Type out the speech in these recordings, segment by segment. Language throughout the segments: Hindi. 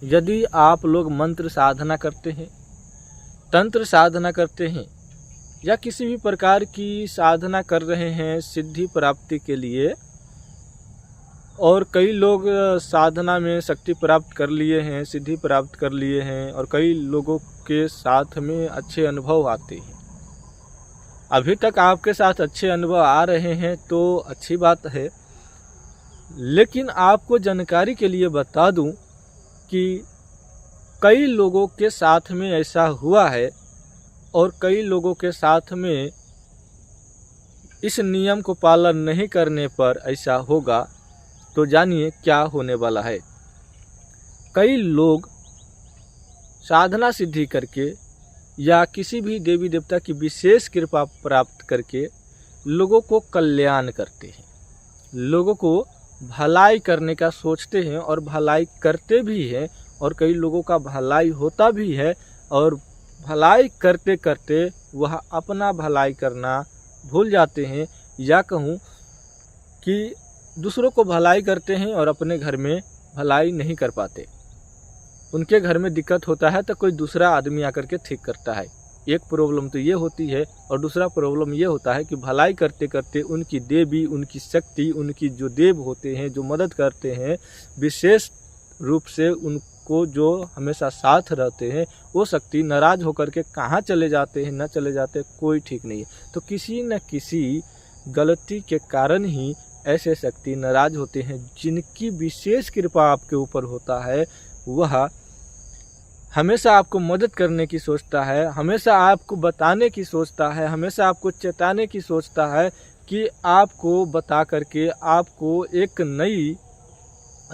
यदि आप लोग मंत्र साधना करते हैं, तंत्र साधना करते हैं या किसी भी प्रकार की साधना कर रहे हैं सिद्धि प्राप्ति के लिए, और कई लोग साधना में शक्ति प्राप्त कर लिए हैं, सिद्धि प्राप्त कर लिए हैं, और कई लोगों के साथ में अच्छे अनुभव आते हैं। अभी तक आपके साथ अच्छे अनुभव आ रहे हैं तो अच्छी बात है, लेकिन आपको जानकारी के लिए बता दूं कि कई लोगों के साथ में ऐसा हुआ है और कई लोगों के साथ में इस नियम को पालन नहीं करने पर ऐसा होगा। तो जानिए क्या होने वाला है। कई लोग साधना सिद्धि करके या किसी भी देवी देवता की विशेष कृपा प्राप्त करके लोगों को कल्याण करते हैं, लोगों को भलाई करने का सोचते हैं और भलाई करते भी हैं, और कई लोगों का भलाई होता भी है, और भलाई करते करते वह अपना भलाई करना भूल जाते हैं, या कहूँ कि दूसरों को भलाई करते हैं और अपने घर में भलाई नहीं कर पाते। उनके घर में दिक्कत होता है तो कोई दूसरा आदमी आकर के ठीक करता है। एक प्रॉब्लम तो ये होती है, और दूसरा प्रॉब्लम ये होता है कि भलाई करते करते उनकी देवी, उनकी शक्ति, उनकी जो देव होते हैं जो मदद करते हैं विशेष रूप से, उनको जो हमेशा साथ रहते हैं, वो शक्ति नाराज होकर के कहाँ चले जाते हैं, न चले जाते कोई ठीक नहीं है। तो किसी न किसी गलती के कारण ही ऐसे शक्ति नाराज होते हैं। जिनकी विशेष कृपा आपके ऊपर होता है वह हमेशा आपको मदद करने की सोचता है, हमेशा आपको बताने की सोचता है, हमेशा आपको चेताने की सोचता है कि आपको बता करके आपको एक नई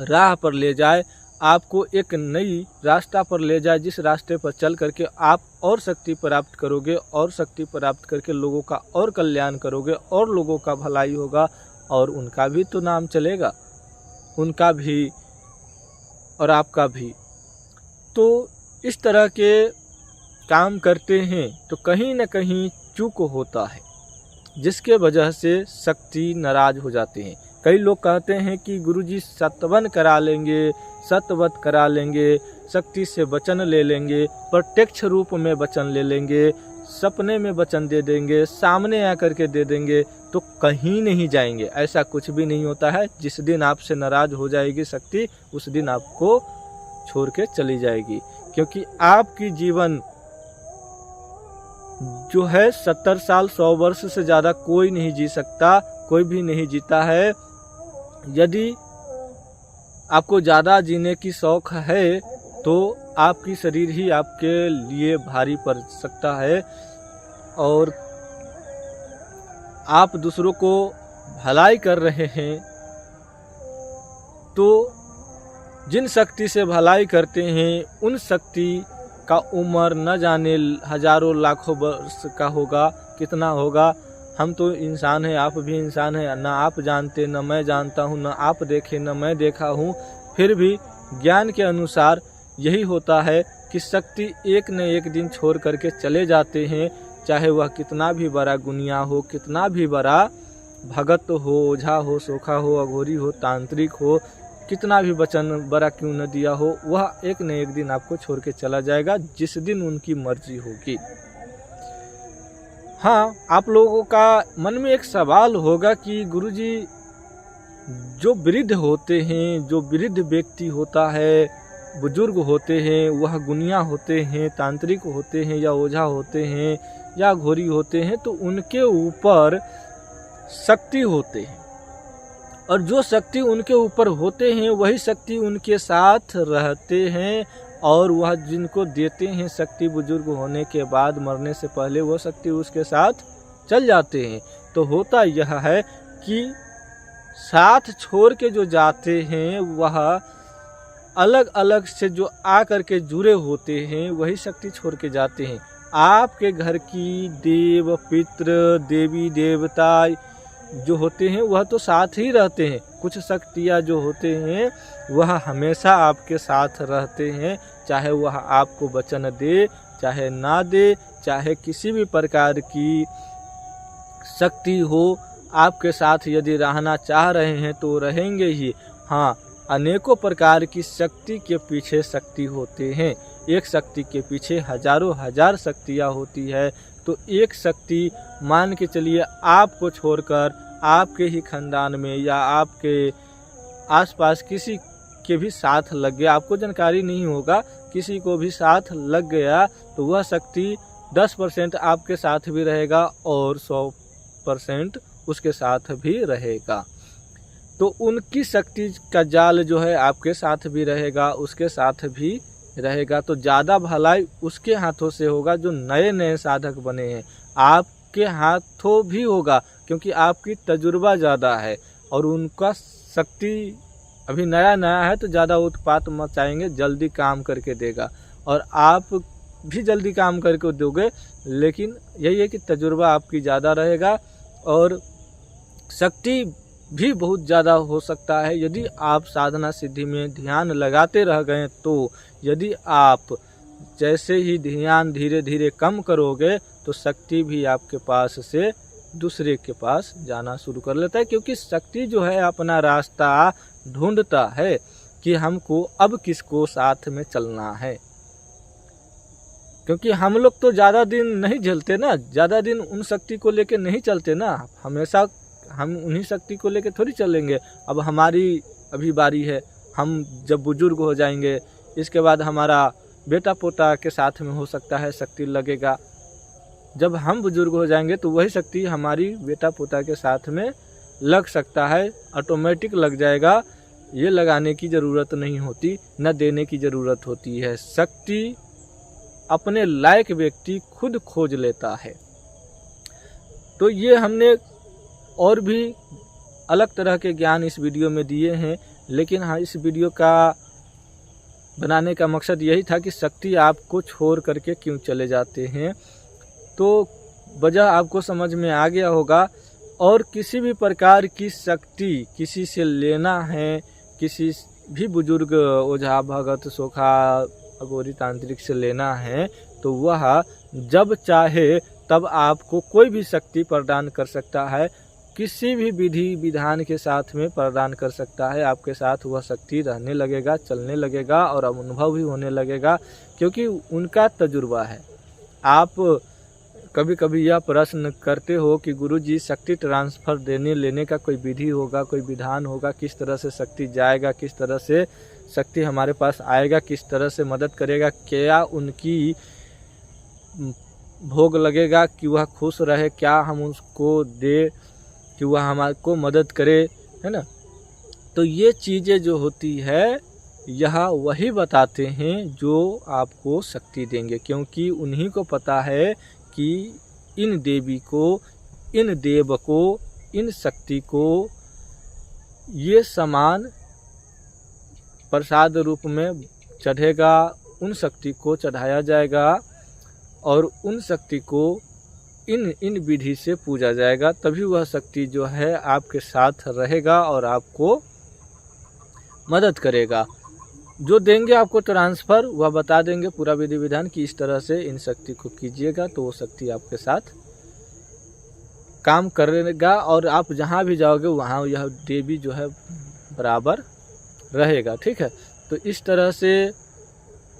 राह पर ले जाए, आपको एक नई रास्ता पर ले जाए, जिस रास्ते पर चल करके आप और शक्ति प्राप्त करोगे, और शक्ति प्राप्त करके लोगों का और कल्याण करोगे, और लोगों का भलाई होगा, और उनका भी तो नाम चलेगा, उनका भी और आपका भी। तो इस तरह के काम करते हैं तो कहीं न कहीं चूक होता है, जिसके वजह से शक्ति नाराज हो जाते हैं। कई लोग कहते हैं कि गुरुजी सतवन करा लेंगे, सतवत करा लेंगे, शक्ति से वचन ले लेंगे, प्रत्यक्ष रूप में वचन ले लेंगे, सपने में वचन दे देंगे, सामने आकर के दे देंगे, तो कहीं नहीं जाएंगे। ऐसा कुछ भी नहीं होता है। जिस दिन आपसे नाराज हो जाएगी शक्ति, उस दिन आपको छोड़ के चली जाएगी, क्योंकि आपकी जीवन जो है 70 साल 100 वर्ष से ज़्यादा कोई नहीं जी सकता, कोई भी नहीं जीता है। यदि आपको ज़्यादा जीने की शौक है तो आपकी शरीर ही आपके लिए भारी पड़ सकता है, और आप दूसरों को भलाई कर रहे हैं तो जिन शक्ति से भलाई करते हैं उन शक्ति का उम्र न जाने हजारों लाखों वर्ष का होगा, कितना होगा। हम तो इंसान हैं, आप भी इंसान हैं, ना आप जानते न मैं जानता हूँ, न आप देखे न मैं देखा हूँ। फिर भी ज्ञान के अनुसार यही होता है कि शक्ति एक न एक दिन छोड़ करके चले जाते हैं, चाहे वह कितना भी बड़ा गुनिया हो, कितना भी बड़ा भगत हो, ओझा हो, सोखा हो, अघोरी हो, तांत्रिक हो, कितना भी वचन बड़ा क्यों न दिया हो, वह एक न एक दिन आपको छोड़ के चला जाएगा, जिस दिन उनकी मर्जी होगी। हाँ, आप लोगों का मन में एक सवाल होगा कि गुरुजी जो वृद्ध होते हैं, जो वृद्ध व्यक्ति होता है, बुजुर्ग होते हैं, वह गुनिया होते हैं, तांत्रिक होते हैं, या ओझा होते हैं, या घोरी होते हैं, तो उनके ऊपर शक्ति होते हैं, और जो शक्ति उनके ऊपर होते हैं वही शक्ति उनके साथ रहते हैं, और वह जिनको देते हैं शक्ति बुजुर्ग होने के बाद, मरने से पहले, वो शक्ति उसके साथ चल जाते हैं। तो होता यह है कि साथ छोड़ के जो जाते हैं वह अलग अलग से जो आकर के जुड़े होते हैं वही शक्ति छोड़ के जाते हैं। आपके घर की देव पितृ देवी देवता जो होते हैं वह तो साथ ही रहते हैं। कुछ शक्तियाँ जो होते हैं वह हमेशा आपके साथ रहते हैं, चाहे वह आपको वचन दे चाहे ना दे, चाहे किसी भी प्रकार की शक्ति हो, आपके साथ यदि रहना चाह रहे हैं तो रहेंगे ही। हाँ, अनेकों प्रकार की शक्ति के पीछे शक्ति होते हैं। एक शक्ति के पीछे हजारों हजार शक्तियाँ होती है। तो एक शक्ति मान के चलिए आपको छोड़कर आपके ही खानदान में या आपके आसपास किसी के भी साथ लग गया, आपको जानकारी नहीं होगा, किसी को भी साथ लग गया, तो वह शक्ति 10% आपके साथ भी रहेगा और 100% उसके साथ भी रहेगा। तो उनकी शक्ति का जाल जो है आपके साथ भी रहेगा, उसके साथ भी रहेगा। तो ज़्यादा भलाई उसके हाथों से होगा जो नए नए साधक बने हैं। आपके हाथों भी होगा क्योंकि आपकी तजुर्बा ज़्यादा है और उनका शक्ति अभी नया नया है, तो ज़्यादा उत्पात मचाएंगे, जल्दी काम करके देगा और आप भी जल्दी काम करके दोगे। लेकिन यही है कि तजुर्बा आपकी ज़्यादा रहेगा और शक्ति भी बहुत ज़्यादा हो सकता है। यदि आप साधना सिद्धि में ध्यान लगाते रह गए तो यदि आप जैसे ही ध्यान धीरे धीरे कम करोगे तो शक्ति भी आपके पास से दूसरे के पास जाना शुरू कर लेता है, क्योंकि शक्ति जो है अपना रास्ता ढूंढता है कि हमको अब किसको साथ में चलना है। क्योंकि हम लोग तो ज़्यादा दिन नहीं झेलते ना, ज़्यादा दिन उन शक्ति को लेके नहीं चलते ना, हमेशा हम उन्हीं शक्ति को लेके थोड़ी चलेंगे। अब हमारी अभी बारी है, हम जब बुजुर्ग हो जाएंगे इसके बाद हमारा बेटा पोता के साथ में हो सकता है शक्ति लगेगा। जब हम बुजुर्ग हो जाएंगे तो वही शक्ति हमारी बेटा पोता के साथ में लग सकता है, ऑटोमेटिक लग जाएगा। ये लगाने की ज़रूरत नहीं होती, न देने की ज़रूरत होती है। शक्ति अपने लायक व्यक्ति खुद खोज लेता है। तो ये हमने और भी अलग तरह के ज्ञान इस वीडियो में दिए हैं, लेकिन हाँ, इस वीडियो का बनाने का मकसद यही था कि शक्ति आपको छोड़ करके क्यों चले जाते हैं। तो वजह आपको समझ में आ गया होगा। और किसी भी प्रकार की शक्ति किसी से लेना है, किसी भी बुजुर्ग ओझा भगत सोखा अगोरी तांत्रिक से लेना है, तो वह जब चाहे तब आपको कोई भी शक्ति प्रदान कर सकता है, किसी भी विधि विधान के साथ में प्रदान कर सकता है। आपके साथ वह शक्ति रहने लगेगा, चलने लगेगा और अनुभव भी होने लगेगा, क्योंकि उनका तजुर्बा है। आप कभी कभी यह प्रश्न करते हो कि गुरुजी शक्ति ट्रांसफ़र देने लेने का कोई विधि होगा, कोई विधान होगा, किस तरह से शक्ति जाएगा, किस तरह से शक्ति हमारे पास आएगा, किस तरह से मदद करेगा, क्या उनकी भोग लगेगा कि वह खुश रहे, क्या हम उसको दे कि वह हमारे को मदद करे, है ना। तो ये चीज़ें जो होती है यह वही बताते हैं जो आपको शक्ति देंगे, क्योंकि उन्हीं को पता है कि इन देवी को, इन देव को, इन शक्ति को ये सामान प्रसाद रूप में चढ़ेगा, उन शक्ति को चढ़ाया जाएगा और उन शक्ति को इन विधि से पूजा जाएगा। तभी वह शक्ति जो है आपके साथ रहेगा और आपको मदद करेगा। जो देंगे आपको ट्रांसफ़र वह बता देंगे पूरा विधि विधान कि इस तरह से इन शक्ति को कीजिएगा, तो वो शक्ति आपके साथ काम करेगा और आप जहाँ भी जाओगे वहाँ यह देवी जो है बराबर रहेगा। ठीक है, तो इस तरह से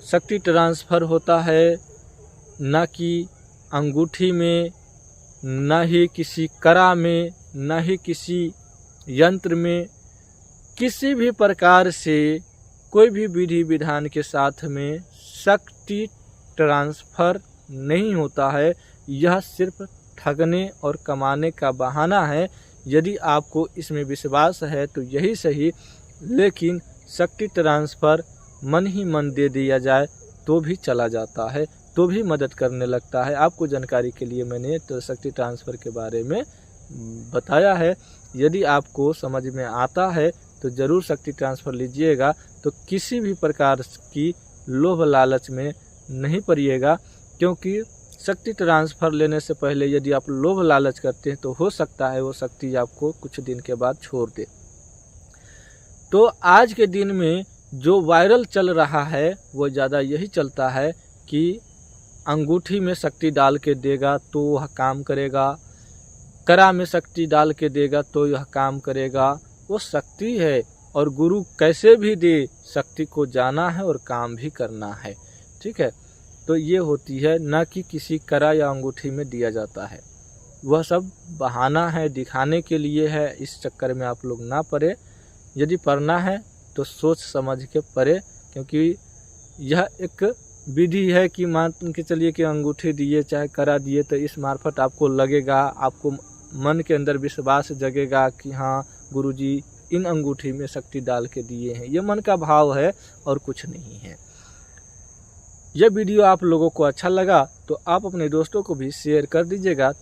शक्ति ट्रांसफ़र होता है, न कि अंगूठी में, न ही किसी कड़ा में, न ही किसी यंत्र में। किसी भी प्रकार से कोई भी विधि विधान के साथ में शक्ति ट्रांसफ़र नहीं होता है। यह सिर्फ ठगने और कमाने का बहाना है। यदि आपको इसमें विश्वास है तो यही सही, लेकिन शक्ति ट्रांसफ़र मन ही मन दे दिया जाए तो भी चला जाता है, तो भी मदद करने लगता है। आपको जानकारी के लिए मैंने तो शक्ति ट्रांसफ़र के बारे में बताया है। यदि आपको समझ में आता है तो ज़रूर शक्ति ट्रांसफ़र लीजिएगा। तो किसी भी प्रकार की लोभ लालच में नहीं पड़िएगा, क्योंकि शक्ति ट्रांसफ़र लेने से पहले यदि आप लोभ लालच करते हैं तो हो सकता है वो शक्ति आपको कुछ दिन के बाद छोड़ दे। तो आज के दिन में जो वायरल चल रहा है वो ज़्यादा यही चलता है कि अंगूठी में शक्ति डाल के देगा तो वह काम करेगा, कड़ा में शक्ति डाल के देगा तो यह काम करेगा। वो शक्ति है और गुरु कैसे भी दे, शक्ति को जाना है और काम भी करना है। ठीक है, तो ये होती है, न कि किसी करा या अंगूठी में दिया जाता है। वह सब बहाना है, दिखाने के लिए है। इस चक्कर में आप लोग ना पड़े। यदि पढ़ना है तो सोच समझ के पढ़े, क्योंकि यह एक विधि है कि मान के चलिए कि अंगूठी दिए चाहे करा दिए, तो इस मार्फत आपको लगेगा, आपको मन के अंदर विश्वास जगेगा कि हाँ गुरुजी इन अंगूठी में शक्ति डाल के दिए हैं। ये मन का भाव है और कुछ नहीं है। यह वीडियो आप लोगों को अच्छा लगा तो आप अपने दोस्तों को भी शेयर कर दीजिएगा,